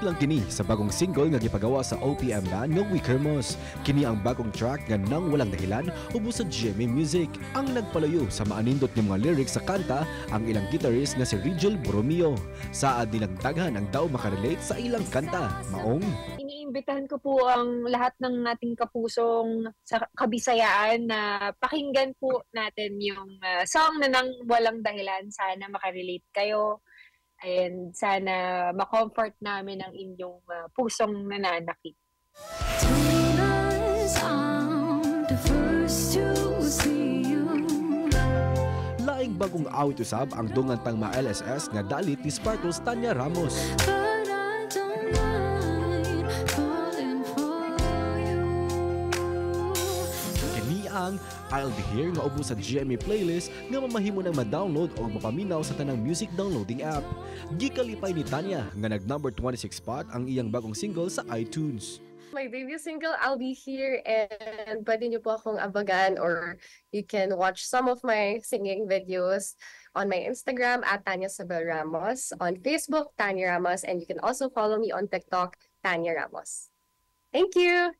lang kini sa bagong single nga gipagawa sa OPM band nga Wickermos. Kini ang bagong track nga nang walang dahilan ubos sa GMA Music. Ang nagpalayo sa maanindot ng mga lyrics sa kanta ang ilang guitarist nga si Rigel Borromeo. Saad nilang daghan ang daw makarelate sa ilang kanta. Maong iniimbitahan ko po ang lahat ng ating kapusong sa Kabisayaan na pakinggan po natin yung song na nang walang dahilan. Sana makarelate kayo. And sana ma-comfort namin ang inyong pusong nananakit. laing bagong awit usab ang dungantang ma-LSS nga dalit ni Sparkles Tanya Ramos. Ang I'll Be Here nga ubo sa GMA playlist nga mamahimo nang ma-download o mapaminaw sa tanang music downloading app. Gikalipay ni Tanya nga nag-number 26 spot ang iyang bagong single sa iTunes. My debut single, I'll Be Here, and pwede niyo po akong abagan or you can watch some of my singing videos on my Instagram at Tanya Sabel Ramos, on Facebook, Tanya Ramos, and you can also follow me on TikTok, Tanya Ramos. Thank you!